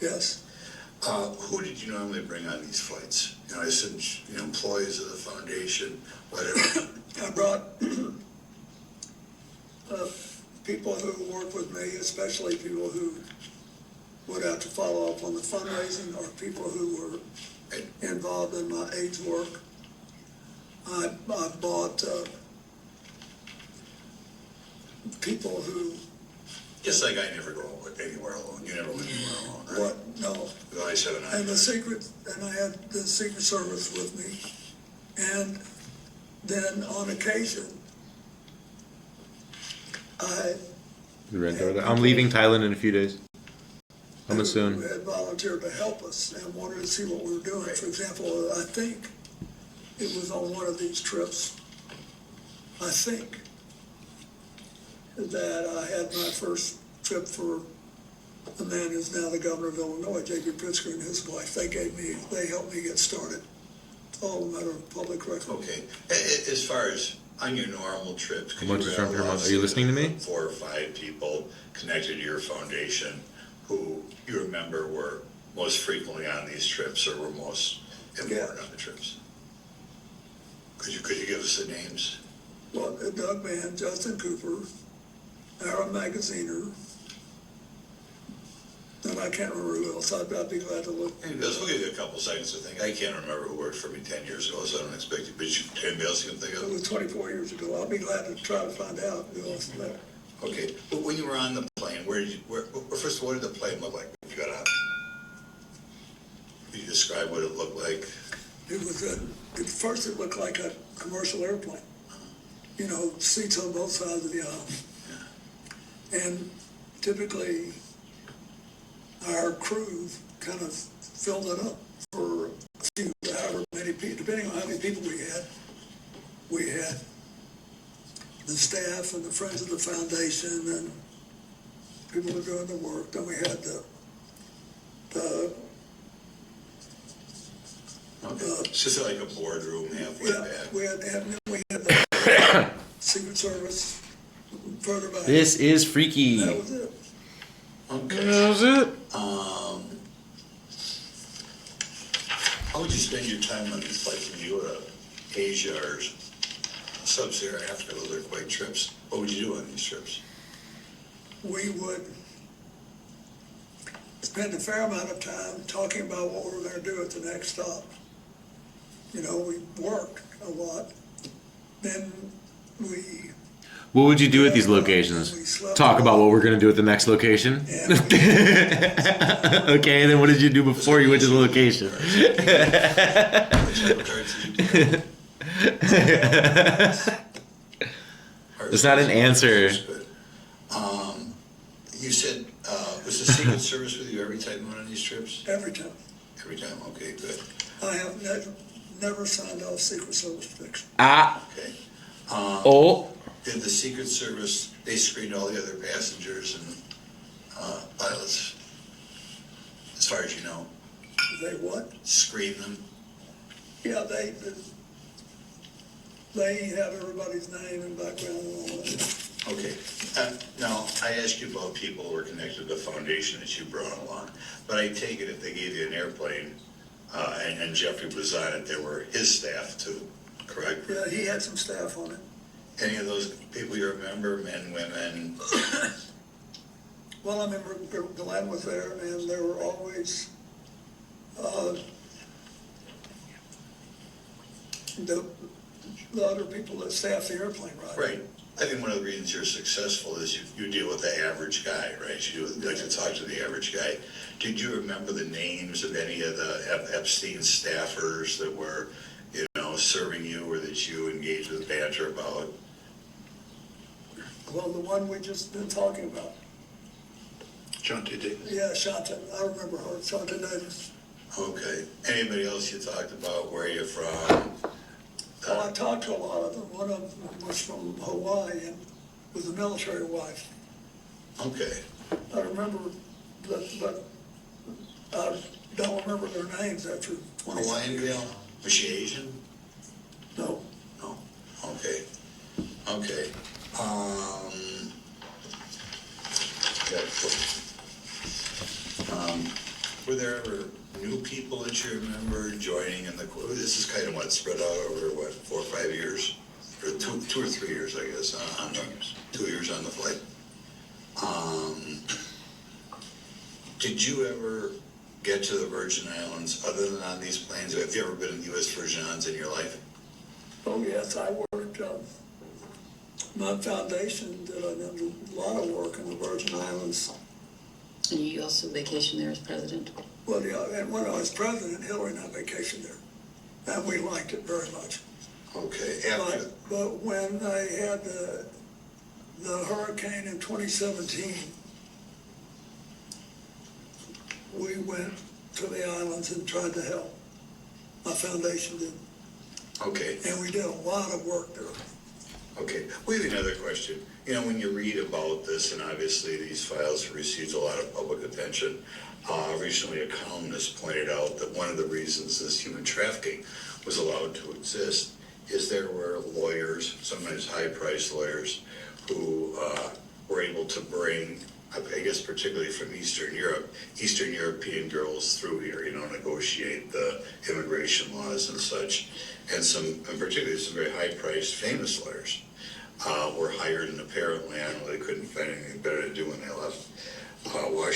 Yes. Who did you normally bring on these flights? You know, I said, you know, employees of the foundation, whatever. I brought people who work with me, especially people who would have to follow up on the fundraising, or people who were involved in my AIDS work. I bought people who... Just like I never go anywhere alone. You never went anywhere alone, right? What? No. I said, And I had the Secret Service with me. And then on occasion, I'm leaving Thailand in a few days. Coming soon. Who had volunteered to help us and wanted to see what we were doing. For example, I think it was on one of these trips, I think, that I had my first trip for the man who's now the governor of Illinois, J.B. Pritzker, and his wife. They helped me get started. It's all a matter of public record. Okay. As far as on your normal trips, How much is Trump per month? Are you listening to me? 4 or 5 people connected to your foundation who you remember were most frequently on these trips or were most important on the trips? Could you give us the names? Well, Doug Mann, Justin Cooper, Aaron Magaziner, and I can't remember who else. I'd be glad to look. We'll give you a couple seconds to think. I can't remember who worked for me 10 years ago, so I don't expect you. But anybody else you can think of? It was 24 years ago. I'll be glad to try to find out who else there. Okay, but when you were on the plane, first of all, what did the plane look like when you got out? Could you describe what it looked like? It was at first it looked like a commercial airplane. You know, seats on both sides of the aisle. Yeah. And typically, our crew kind of filled it up for a few, however many people, depending on how many people we had. We had the staff and the friends of the foundation and people who were doing the work. Then we had it's just like a boardroom halfway back. We had the Secret Service further back. This is freaky. That was it. Okay. That was it. How would you spend your time on these flights when you were to Asia or Sub-Saharan Africa? Those are quite trips. What would you do on these trips? We would spend a fair amount of time talking about what we were going to do at the next stop. You know, we worked a lot. Then we... What would you do at these locations? Talk about what we're going to do at the next location? Okay, then what did you do before you went to the location? It's not an answer. You said, was the Secret Service with you every time you went on these trips? Every time. Every time, okay, good. I have never signed off Secret Service protection. Okay. Oh. Did the Secret Service, they screened all the other passengers and pilots, as far as you know? They what? Screen them? Yeah, they have everybody's name and background and all that. Okay. Now, I asked you about people who were connected to the foundation that you brought along, but I take it if they gave you an airplane and Jeffrey was on it, there were his staff too, correct? Yeah, he had some staff on it. Any of those people you remember, men, women? Well, I remember Glenn was there, and there were always the other people that staff the airplane, right? Right. I think one of the reasons you're successful is you deal with the average guy, right? You like to talk to the average guy. Did you remember the names of any of the Epstein staffers that were, you know, serving you or that you engaged with banter about? Well, the one we just been talking about. Shante Davis. Yeah, Shanta. I remember her, Shanta Davis. Okay. Anybody else you talked about? Where are you from? Well, I talked to a lot of them. One of them was from Hawaii and was a military wife. Okay. I remember, but I don't remember their names after 20 Hawaiian years. gal? Was she Asian? No. No. Okay. Okay. Were there ever new people that you remember joining in the, this is kind of what, spread out over what, 4 or 5 years? Or 2 or 3 years, I guess, on the, 2 years on the flight. Did you ever get to the Virgin Islands other than on these planes? Have you ever been in U.S. Virgin Islands in your life? Oh, yes, I worked, my foundation did a lot of work in the Virgin Islands. And you also vacationed there as president? Well, yeah, and when I was president, Hillary and I vacationed there, and we liked it very much. Okay, But when they had the hurricane in 2017, we went to the islands and tried to help. My foundation did, okay. and we did a lot of work there. Okay, we have another question. You know, when you read about this, and obviously these files have received a lot of public attention, recently a columnist pointed out that one of the reasons this human trafficking was allowed to exist is there were lawyers, sometimes high-priced lawyers, who were able to bring, I guess particularly from Eastern Europe, Eastern European girls through here, you know, negotiate the immigration laws and such. And particularly some very high-priced famous lawyers were hired, and apparently, I don't know, they couldn't find anything better to do when they left Washington.